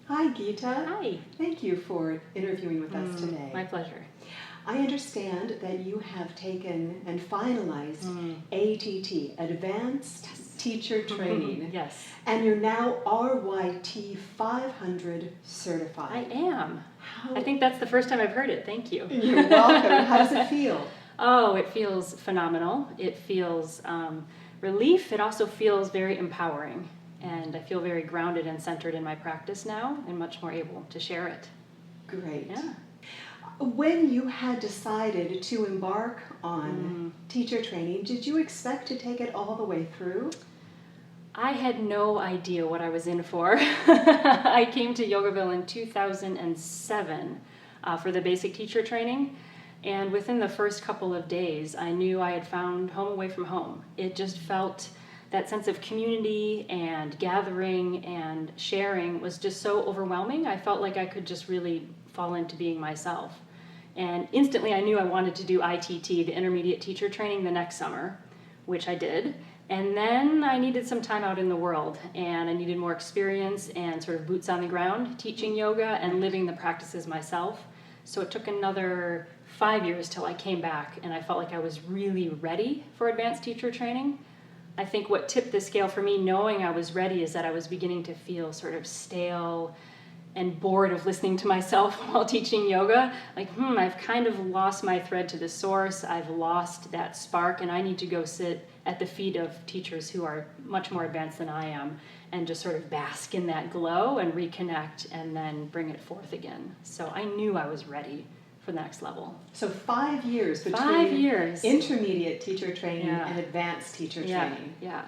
Hi, Geeta. Hi. Thank you for interviewing with us today. My pleasure. I understand that you have taken and finalized ATT, Advanced Teacher Training. Yes. And you're now RYT 500 certified. I am. I think that's the first time I've heard it. Thank you. You're welcome. How does it feel? Oh, it feels phenomenal. It feels relief. It also feels very empowering. And I feel very grounded and centered in my practice now and much more able to share it. Great. Yeah. When you had decided to embark on teacher training, did you expect to take it all the way through? I had no idea what I was in for. I came to Yogaville in 2007 for the basic teacher training. And within the first couple of days, I knew I had found home away from home. It just felt that sense of community and gathering and sharing was just so overwhelming. I felt like I could just really fall into being myself. And instantly I knew I wanted to do ITT, the intermediate teacher training, the next summer, which I did. And then I needed some time out in the world, and I needed more experience and sort of boots on the ground teaching yoga and living the practices myself. So it took another 5 years till I came back, and I felt like I was really ready for advanced teacher training. I think what tipped the scale for me knowing I was ready is that I was beginning to feel sort of stale and bored of listening to myself while teaching yoga. Like, I've kind of lost my thread to the source. I've lost that spark, and I need to go sit at the feet of teachers who are much more advanced than I am and just sort of bask in that glow and reconnect and then bring it forth again. So I knew I was ready for the next level. So 5 years between 5 years. Intermediate teacher training and advanced teacher training. Yeah.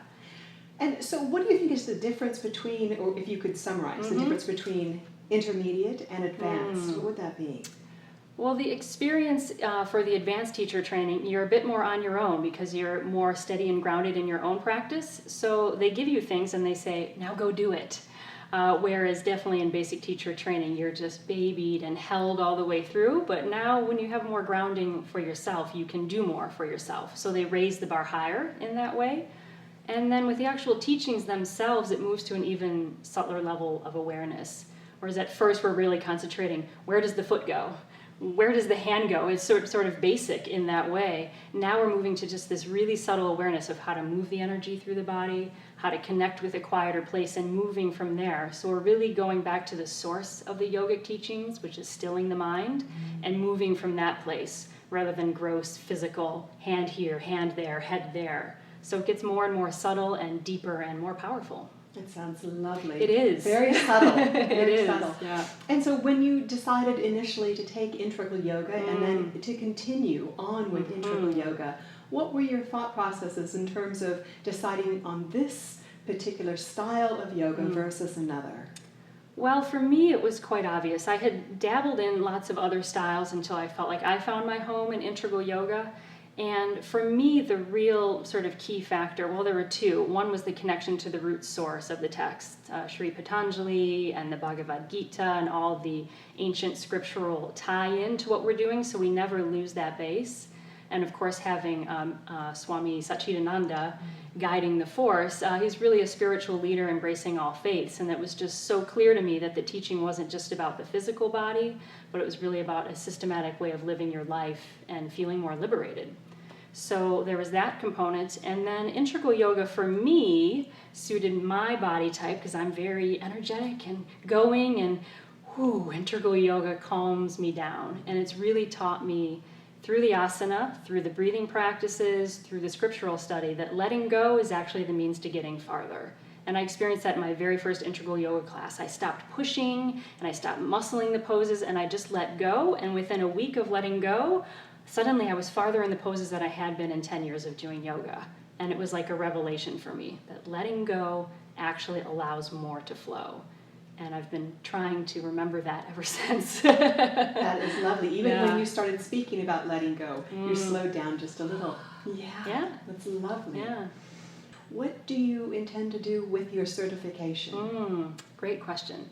And so what do you think is the difference between, or if you could summarize, the difference between intermediate and advanced? What would that be? Well, the experience for the advanced teacher training, you're a bit more on your own because you're more steady and grounded in your own practice. So they give you things and they say, now go do it. Whereas definitely in basic teacher training, you're just babied and held all the way through. But now when you have more grounding for yourself, you can do more for yourself. So they raise the bar higher in that way. And then with the actual teachings themselves, it moves to an even subtler level of awareness. Whereas at first we're really concentrating, where does the foot go? Where does the hand go? It's sort of basic in that way. Now we're moving to just this really subtle awareness of how to move the energy through the body, how to connect with a quieter place, and moving from there. So we're really going back to the source of the yogic teachings, which is stilling the mind, and moving from that place rather than gross physical hand here, hand there, head there. So it gets more and more subtle and deeper and more powerful. It sounds lovely. It is. Very subtle. Very subtle. Yeah. And so when you decided initially to take integral yoga and then to continue on with integral yoga, what were your thought processes in terms of deciding on this particular style of yoga versus another? Well, for me, it was quite obvious. I had dabbled in lots of other styles until I felt like I found my home in integral yoga. And for me, the real sort of key factor, well, there were two. One was the connection to the root source of the text, Sri Patanjali and the Bhagavad Gita and all the ancient scriptural tie-in to what we're doing, so we never lose that base. And of course, having Swami Satchidananda guiding the force, he's really a spiritual leader embracing all faiths. And it was just so clear to me that the teaching wasn't just about the physical body, but it was really about a systematic way of living your life and feeling more liberated. So there was that component. And then integral yoga for me suited my body type because I'm very energetic and going, and integral yoga calms me down. And it's really taught me through the asana, through the breathing practices, through the scriptural study, that letting go is actually the means to getting farther. And I experienced that in my very first integral yoga class. I stopped pushing and I stopped muscling the poses and I just let go. And within a week of letting go, suddenly I was farther in the poses that I had been in 10 years of doing yoga. And it was like a revelation for me that letting go actually allows more to flow. And I've been trying to remember that ever since. That is lovely. Even when you started speaking about letting go, you slowed down just a little. Yeah. That's lovely. Yeah. What do you intend to do with your certification? Great question.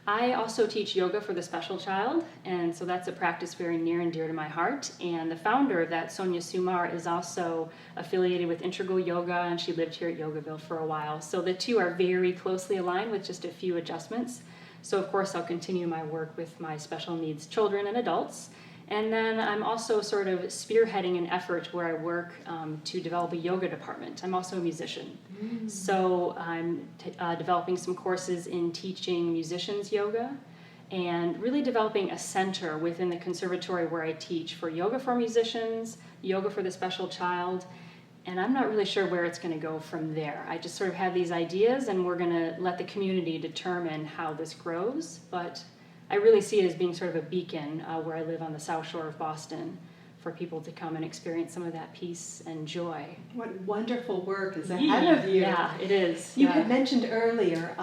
I also teach yoga for the special child, and so that's a practice very near and dear to my heart. And the founder of that, Sonia Sumar, is also affiliated with Integral Yoga, and she lived here at Yogaville for a while. So the two are very closely aligned with just a few adjustments. So of course I'll continue my work with my special needs children and adults. And then I'm also sort of spearheading an effort where I work to develop a yoga department. I'm also a musician. So I'm developing some courses in teaching musicians yoga and really developing a center within the conservatory where I teach for yoga for musicians, yoga for the special child, and I'm not really sure where it's going to go from there. I just sort of have these ideas, and we're going to let the community determine how this grows, but I really see it as being sort of a beacon where I live on the South Shore of Boston for people to come and experience some of that peace and joy. What wonderful work is ahead of you. Yeah, it is. You had mentioned earlier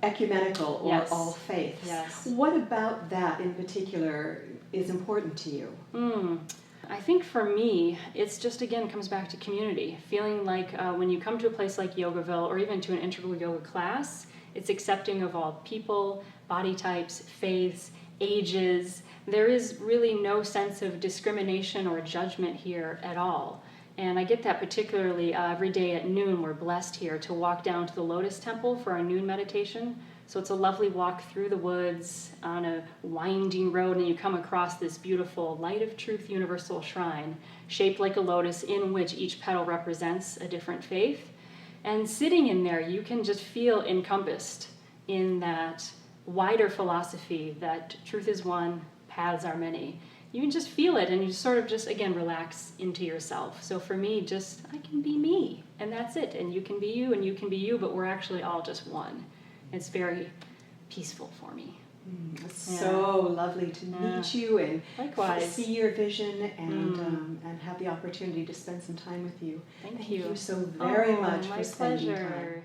ecumenical or Yes. all faiths. Yes. What about that in particular is important to you? I think for me, it's just, again, comes back to community. Feeling like when you come to a place like Yogaville or even to an integral yoga class, it's accepting of all people, body types, faiths, ages. There is really no sense of discrimination or judgment here at all. And I get that particularly every day at noon. We're blessed here to walk down to the Lotus Temple for our noon meditation. So it's a lovely walk through the woods on a winding road, and you come across this beautiful Light of Truth Universal Shrine, shaped like a lotus in which each petal represents a different faith. And sitting in there, you can just feel encompassed in that wider philosophy that truth is one, paths are many. You can just feel it, and you sort of just, again, relax into yourself. So for me, just, I can be me, and that's it. And you can be you, and you can be you, but we're actually all just one. It's very peaceful for me. It's so lovely to meet you and likewise see your vision and have the opportunity to spend some time with you. Thank you you so very much my for spending pleasure. time.